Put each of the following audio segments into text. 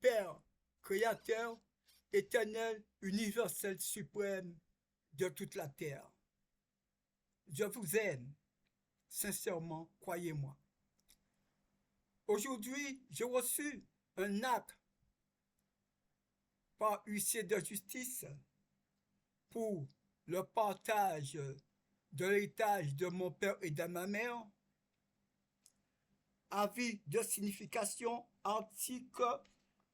Père, Créateur, éternel, universel, suprême de toute la terre. Je vous aime, sincèrement, croyez-moi. Aujourd'hui, j'ai reçu un acte par huissier de justice pour le partage de l'héritage de mon père et de ma mère. Avis de signification, article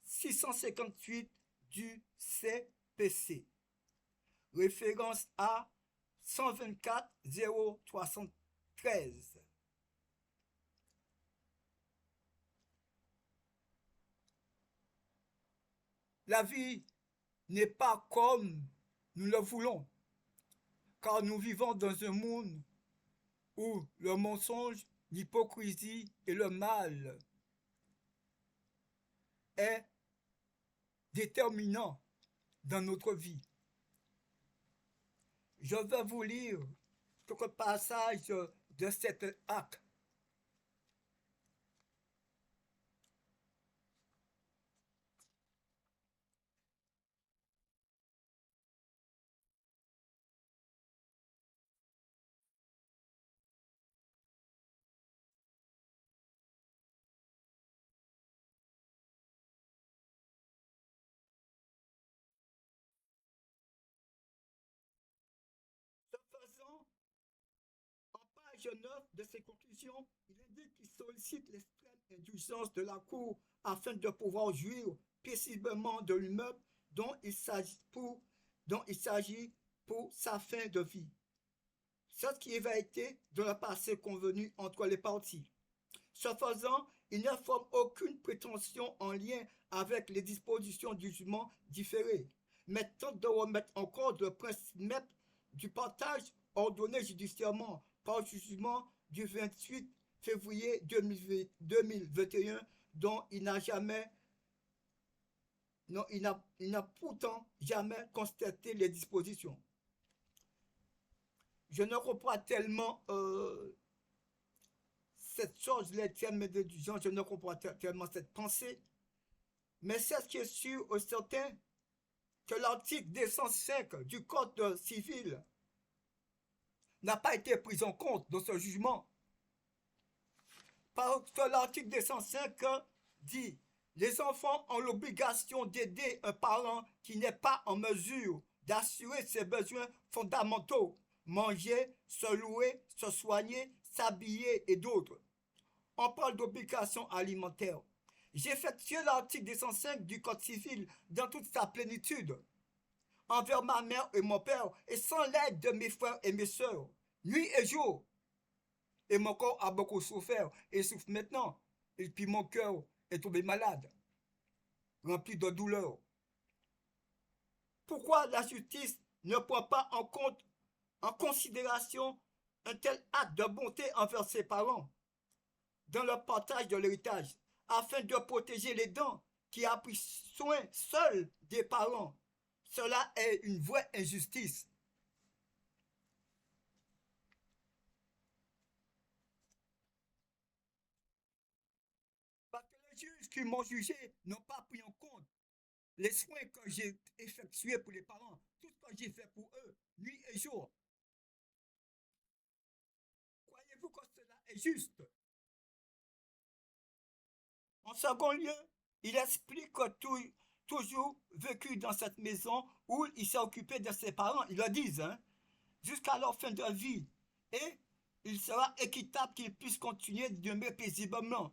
658 du CPC. Référence à 124 073. La vie n'est pas comme nous le voulons, car nous vivons dans un monde où le mensonge, l'hypocrisie et le mal est déterminant dans notre vie. Je vais vous lire quelques passages de cet acte. Ce faisant, en page 9 de ses conclusions, il indique qu'il sollicite l'extrême indulgence de la Cour afin de pouvoir jouir paisiblement de l'immeuble dont il s'agit pour sa fin de vie. Ce qui avait été dans le passé convenu entre les parties. Ce faisant, il ne forme aucune prétention en lien avec les dispositions du jugement différé, mais tente de remettre en cause le principe même du partage ordonné judiciairement par le jugement du 28 février 2021 dont il n'a pourtant jamais constaté les dispositions. Je ne comprends pas tellement cette chose, les termes de genre, je ne comprends pas tellement cette pensée, mais c'est ce qui est sûr et certain que l'article 205 du Code civil n'a pas été pris en compte dans ce jugement. Parce que l'article 205 dit les enfants ont l'obligation d'aider un parent qui n'est pas en mesure d'assurer ses besoins fondamentaux, manger, se louer, se soigner, s'habiller et d'autres. On parle d'obligation alimentaire. J'ai effectué l'article 205 du Code civil dans toute sa plénitude, envers ma mère et mon père, et sans l'aide de mes frères et mes sœurs, nuit et jour. Et mon corps a beaucoup souffert et souffre maintenant. Et puis mon cœur est tombé malade, rempli de douleur. Pourquoi la justice ne prend pas en considération un tel acte de bonté envers ses parents dans le partage de l'héritage, afin de protéger les dents qui a pris soin seul des parents? Cela est une vraie injustice. Parce que les juges qui m'ont jugé n'ont pas pris en compte les soins que j'ai effectués pour les parents, tout ce que j'ai fait pour eux, nuit et jour. Croyez-vous que cela est juste? En second lieu, il explique que toujours vécu dans cette maison où il s'est occupé de ses parents, ils le disent, hein, jusqu'à leur fin de vie. Et il sera équitable qu'ils puissent continuer de demeurer paisiblement.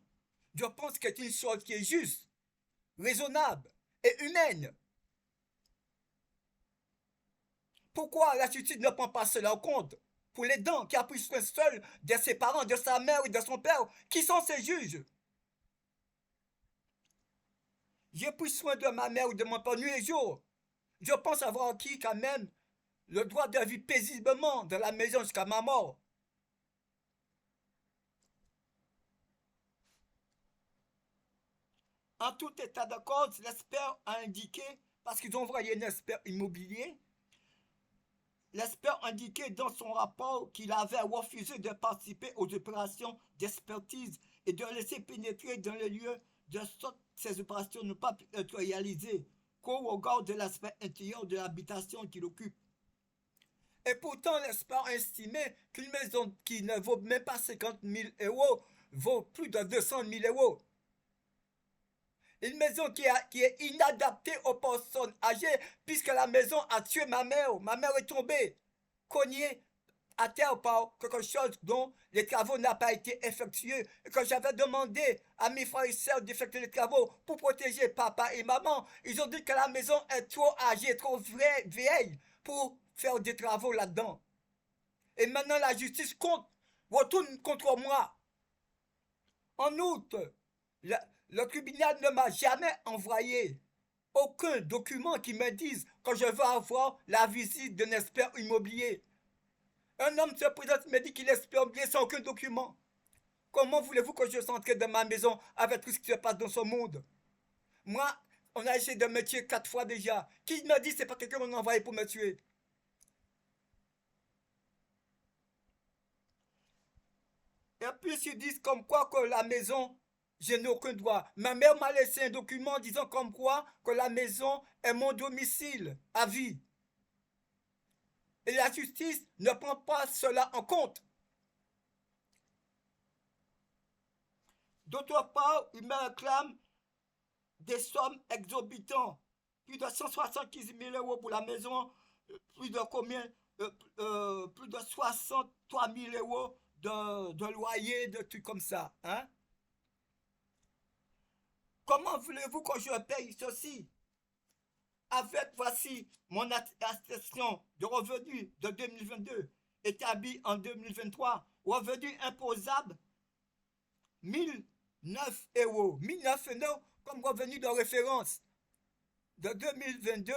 Je pense que c'est une chose qui est juste, raisonnable et humaine. Pourquoi la justice ne prend pas cela en compte? Pour les dents qui a pris soin seul de ses parents, de sa mère et de son père, qui sont ces juges? J'ai pris soin de ma mère ou de mon père nuit et jour. Je pense avoir acquis quand même le droit de vivre paisiblement dans la maison jusqu'à ma mort. En tout état de cause, l'expert a indiqué, parce qu'ils ont envoyé un expert immobilier, l'expert a indiqué dans son rapport qu'il avait refusé de participer aux opérations d'expertise et de laisser pénétrer dans les lieux de sorte que ces opérations ne peuvent pas être réalisées qu'au regard de l'aspect intérieur de l'habitation qu'il occupe. Et pourtant, l'expert a estimé qu'une maison qui ne vaut même pas 50 000 euros vaut plus de 200 000 euros. Une maison qui est inadaptée aux personnes âgées, puisque la maison a tué ma mère. Ma mère est tombée, cognée à terre par quelque chose dont les travaux n'ont pas été effectués. Et que j'avais demandé à mes frères et sœurs d'effectuer les travaux pour protéger papa et maman. Ils ont dit que la maison est trop âgée, trop vieille pour faire des travaux là-dedans. Et maintenant la justice retourne contre moi. En outre, le tribunal ne m'a jamais envoyé aucun document qui me dise que je veux avoir la visite d'un expert immobilier. Un homme se présente et me dit qu'il est expert immobilier sans aucun document. Comment voulez-vous que je s'entre dans ma maison avec tout ce qui se passe dans ce monde? Moi, on a essayé de me tuer 4 fois déjà. Qui me dit que c'est pas quelqu'un qu'on a envoyé pour me tuer? Et puis ils disent comme quoi que la maison, je n'ai aucun droit. Ma mère m'a laissé un document disant comme quoi que la maison est mon domicile à vie. Et la justice ne prend pas cela en compte. D'autre part, il me réclame des sommes exorbitantes. Plus de 175 000 euros pour la maison, plus de combien plus de 63 000 euros de loyer, de trucs comme ça. Hein? Comment voulez-vous que je paye ceci? Avec, voici, mon attestation de revenus de 2022, établie en 2023, revenu imposable, 1009 euros. 1009 euros comme revenu de référence de 2022,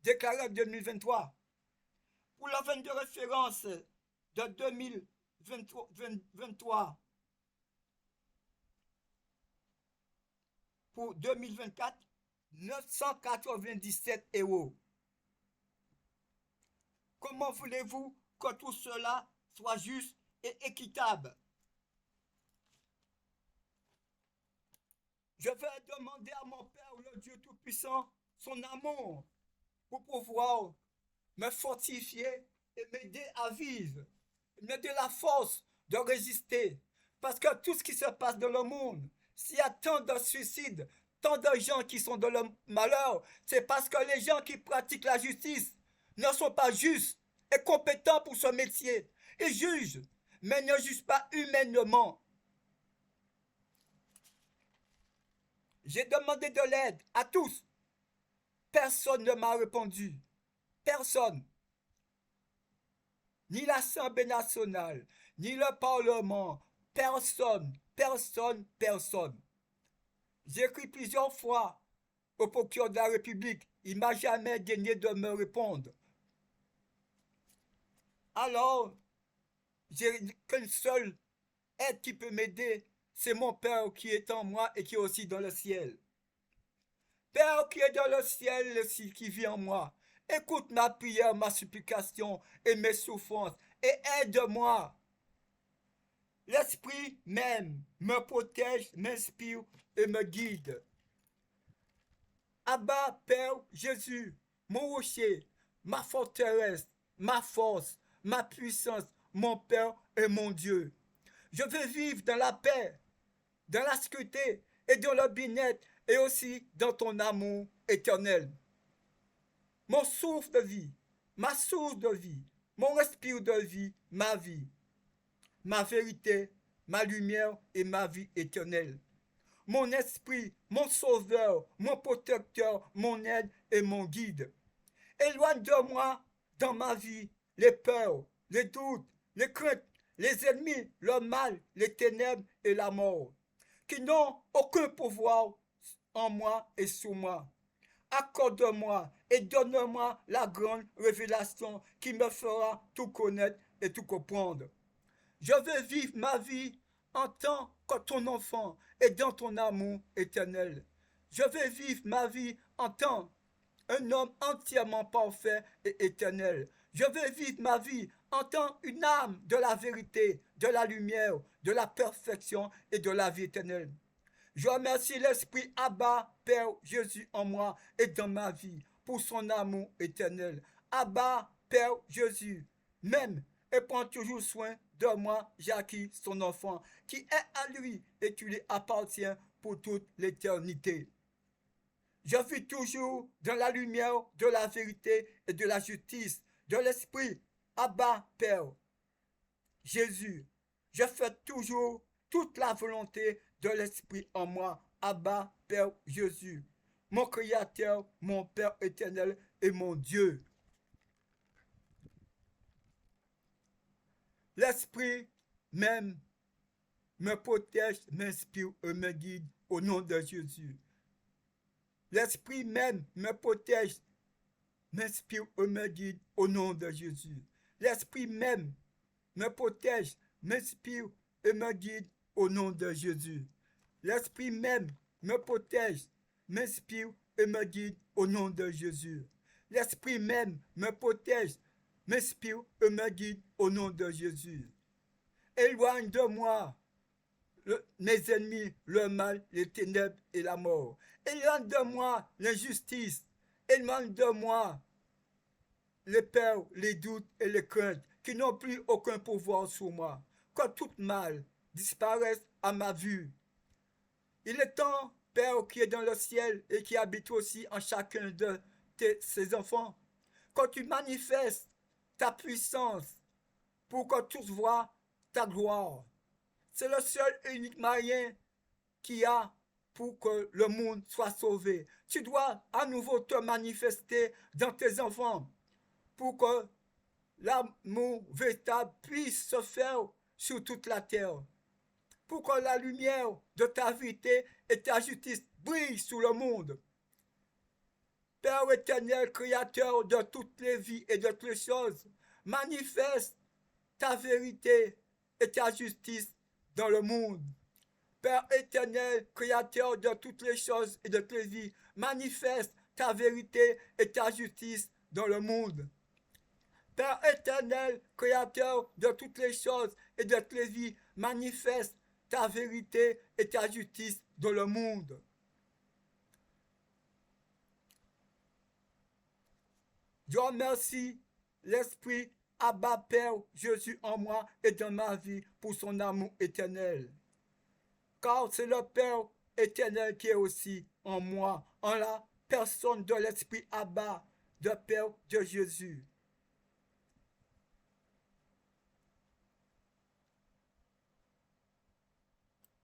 déclaré en 2023. Pour le revenu de référence de 2023, pour 2024, 997 euros. Comment voulez-vous que tout cela soit juste et équitable? Je vais demander à mon Père, le Dieu Tout-Puissant, son amour pour pouvoir me fortifier et m'aider à vivre, m'aider la force de résister. Parce que tout ce qui se passe dans le monde, s'il y a tant de suicides, tant de gens qui sont dans le malheur, c'est parce que les gens qui pratiquent la justice ne sont pas justes et compétents pour ce métier. Ils jugent, mais ne jugent pas humainement. J'ai demandé de l'aide à tous. Personne ne m'a répondu. Personne. Ni l'Assemblée nationale, ni le Parlement. Personne, personne, personne. J'ai écrit plusieurs fois au procureur de la République. Il ne m'a jamais daigné de me répondre. Alors, j'ai qu'une seule aide qui peut m'aider, c'est mon Père qui est en moi et qui est aussi dans le ciel. Père qui est dans le ciel, qui vit en moi, écoute ma prière, ma supplication et mes souffrances et aide-moi. L'Esprit même me protège, m'inspire et me guide. Abba, Père Jésus, mon rocher, ma forteresse, ma force, ma puissance, mon Père et mon Dieu. Je veux vivre dans la paix, dans la sécurité et dans le bien-être et aussi dans ton amour éternel. Mon souffle de vie, ma source de vie, mon respire de vie, ma vérité, ma lumière et ma vie éternelle. Mon esprit, mon sauveur, mon protecteur, mon aide et mon guide. Éloigne de moi dans ma vie les peurs, les doutes, les craintes, les ennemis, le mal, les ténèbres et la mort, qui n'ont aucun pouvoir en moi et sur moi. Accorde-moi et donne-moi la grande révélation qui me fera tout connaître et tout comprendre. Je veux vivre ma vie en tant que ton enfant et dans ton amour éternel. Je veux vivre ma vie en tant qu'un homme entièrement parfait et éternel. Je veux vivre ma vie en tant qu'une âme de la vérité, de la lumière, de la perfection et de la vie éternelle. Je remercie l'Esprit Abba, Père Jésus en moi et dans ma vie, pour son amour éternel. Abba, Père Jésus, m'aime et prend toujours soin de moi, Jackie, son enfant, qui est à lui et qui lui appartient pour toute l'éternité. Je vis toujours dans la lumière de la vérité et de la justice, de l'Esprit Abba, Père Jésus. Je fais toujours toute la volonté de l'Esprit en moi, Abba, Père Jésus, mon Créateur, mon Père éternel et mon Dieu. L'Esprit même me protège, m'inspire et me guide au nom de Jésus. L'Esprit même me protège, m'inspire et me guide au nom de Jésus. L'Esprit même me protège, m'inspire et me guide au nom de Jésus. L'Esprit même me protège, m'inspire et me guide au nom de Jésus. L'Esprit même me protège, m'inspire et me guide au nom de Jésus. Éloigne de moi mes ennemis, le mal, les ténèbres et la mort. Éloigne de moi l'injustice. Éloigne de moi les peurs, les doutes et les craintes qui n'ont plus aucun pouvoir sur moi. Que tout mal disparaisse à ma vue. Il est temps, Père qui est dans le ciel et qui habite aussi en chacun de ses enfants, quand tu manifestes ta puissance pour que tous voient ta gloire. C'est le seul et unique moyen qu'il y a pour que le monde soit sauvé. Tu dois à nouveau te manifester dans tes enfants pour que l'amour véritable puisse se faire sur toute la terre. Pour que la lumière de ta vérité et ta justice brille sur le monde. Père éternel, créateur de toutes les vies et de toutes les choses, manifeste ta vérité et ta justice dans le monde. Père éternel, créateur de toutes les choses et de toutes les vies, manifeste ta vérité et ta justice dans le monde. Père éternel, créateur de toutes les choses et de toutes les vies, manifeste ta vérité et ta justice dans le monde. Je remercie l'Esprit Abba Père Jésus en moi et dans ma vie pour son amour éternel. Car c'est le Père éternel qui est aussi en moi, en la personne de l'Esprit Abba, de Père de Jésus.